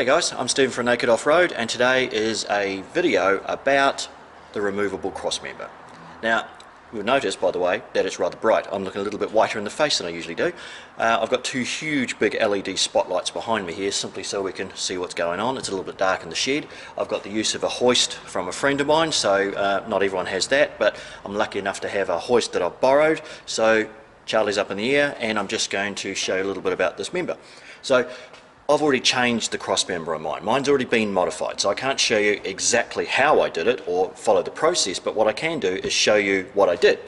guys, I'm Stephen from Naked Off-Road, and today is a video about the removable crossmember. Now, you'll notice, by the way, that it's rather bright. I'm looking a little bit whiter in the face than I usually do. I've got two huge big LED spotlights behind me here, simply so we can see what's going on. It's a little bit dark in the shed. I've got the use of a hoist from a friend of mine, so not everyone has that, but I'm lucky enough to have a hoist that I've borrowed. So Charlie's up in the air, and I'm just going to show you a little bit about this member. So I've already changed the crossmember on mine. Mine's already been modified, so I can't show you exactly how I did it or follow the process, but what I can do is show you what I did.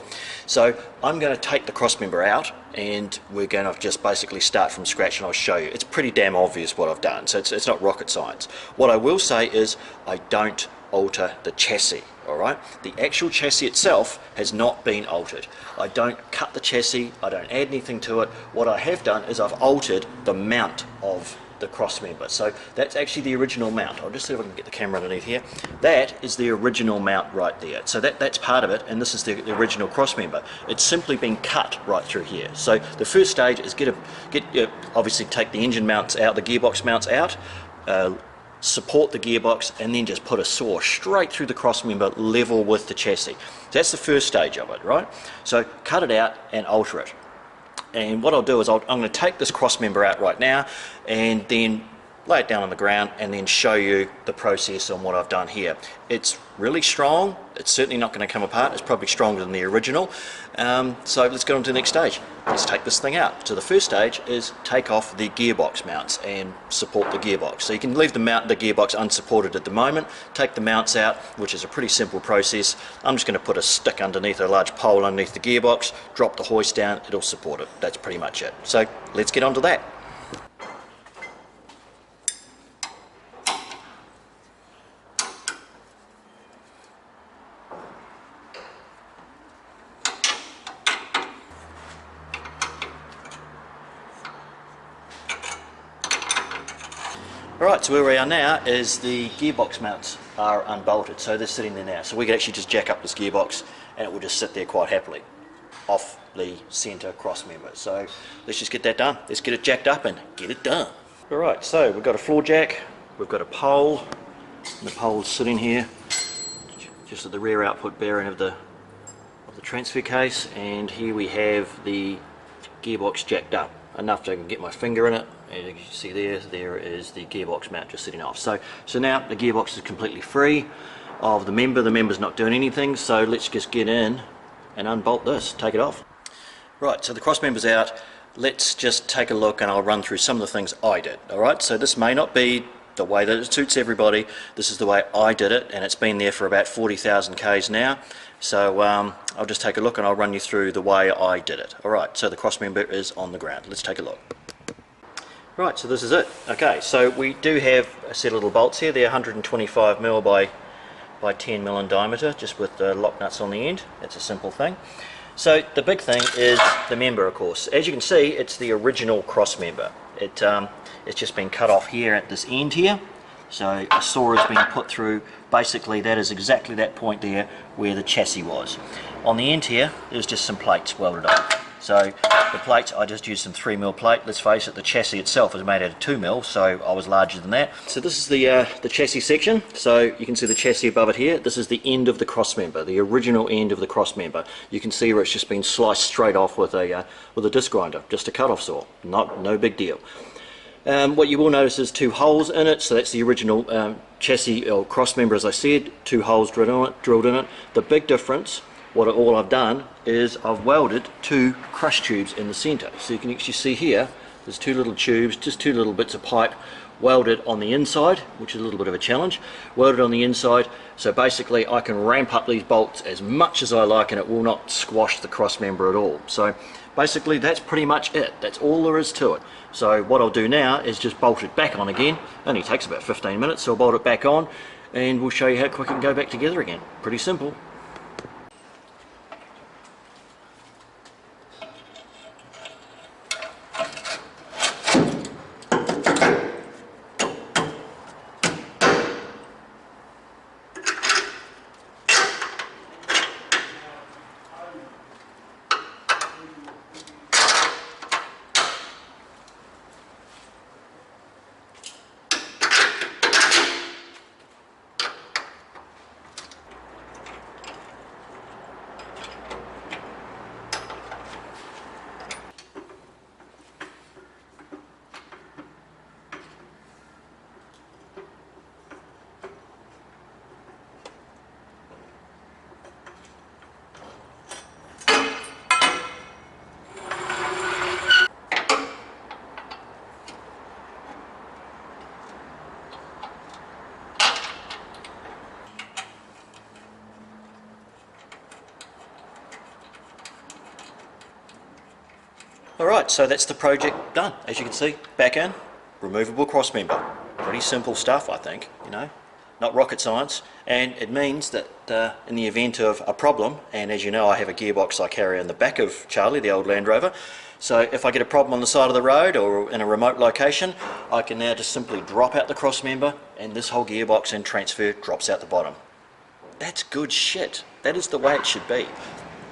So I'm going to take the crossmember out, and we're going to just basically start from scratch, and I'll show you. It's pretty damn obvious what I've done, so it's not rocket science. What I will say is I don't alter the chassis. Alright, the actual chassis itself has not been altered. I don't cut the chassis, I don't add anything to it. What I have done is I've altered the mount of the crossmember. So that's actually the original mount. I'll just see if I can get the camera underneath here. That is the original mount right there. So that's part of it, and this is the original crossmember. It's simply been cut right through here. So the first stage is obviously take the engine mounts out, the gearbox mounts out, support the gearbox, and then just put a saw straight through the crossmember level with the chassis. So that's the first stage of it, right? So cut it out and alter it. And what I'll do is I'm going to take this crossmember out right now and then lay it down on the ground and then show you the process on what I've done here. It's really strong. It's certainly not going to come apart. It's probably stronger than the original. So let's go on to the next stage. Let's take this thing out. So the first stage is take off the gearbox mounts and support the gearbox. So you can leave the gearbox unsupported at the moment, take the mounts out, which is a pretty simple process. I'm just going to put a stick underneath, a large pole underneath the gearbox, drop the hoist down, it'll support it. That's pretty much it. So let's get on to that. Alright, so where we are now is the gearbox mounts are unbolted, so they're sitting there now. So we can actually just jack up this gearbox and it will just sit there quite happily off the centre crossmember. So let's just get that done. Let's get it jacked up and get it done. Alright, so we've got a floor jack, we've got a pole, and the pole's sitting here just at the rear output bearing of the transfer case, and here we have the gearbox jacked up enough so I can get my finger in it. And you can see there is the gearbox mount just sitting off. So now the gearbox is completely free of the member. The member's not doing anything, so let's just get in and unbolt this, take it off. Right, so the crossmember's out. Let's just take a look and I'll run through some of the things I did. Alright, so this may not be the way that it suits everybody. This is the way I did it, and it's been there for about 40,000 Ks now. So I'll just take a look and I'll run you through the way I did it. Alright, so the crossmember is on the ground. Let's take a look. Right, so this is it. Okay, so we do have a set of little bolts here. They're 125mm by 10mm in diameter, just with the lock nuts on the end. That's a simple thing. So the big thing is the member, of course. As you can see, it's the original crossmember. It's just been cut off here at this end here. So a saw has been put through. Basically, that is exactly that point there where the chassis was. On the end here, there's just some plates welded up. So the plates, I just used some 3mm plate. Let's face it, the chassis itself is made out of 2mm, so I was larger than that. So this is the chassis section. So you can see the chassis above it here. This is the end of the crossmember, the original end of the crossmember. You can see where it's just been sliced straight off with a disc grinder, just a cut-off saw. No big deal. What you will notice is two holes in it, so that's the original chassis or crossmember, as I said, two holes drilled in it. The big difference, all I've done is I've welded two crush tubes in the centre. So you can actually see here, there's two little tubes, just two little bits of pipe welded on the inside, which is a little bit of a challenge, welded on the inside. So basically I can ramp up these bolts as much as I like and it will not squash the crossmember at all. So basically that's pretty much it. That's all there is to it. So what I'll do now is just bolt it back on again. It only takes about 15 minutes, so I'll bolt it back on and we'll show you how quick it can go back together again. Pretty simple. Alright, so that's the project done. As you can see, back in, removable crossmember. Pretty simple stuff, I think, you know, not rocket science. And it means that in the event of a problem, and as you know I have a gearbox I carry in the back of Charlie, the old Land Rover, so if I get a problem on the side of the road or in a remote location, I can now just simply drop out the crossmember and this whole gearbox and transfer drops out the bottom. That's good shit. That is the way it should be.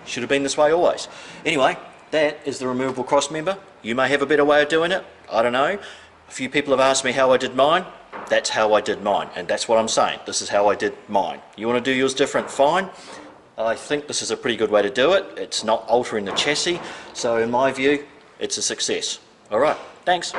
Should have been this way always. Anyway, that is the removable crossmember. You may have a better way of doing it. I don't know. A few people have asked me how I did mine. That's how I did mine, and that's what I'm saying. This is how I did mine. You want to do yours different? Fine. I think this is a pretty good way to do it. It's not altering the chassis, so in my view, it's a success. Alright, thanks.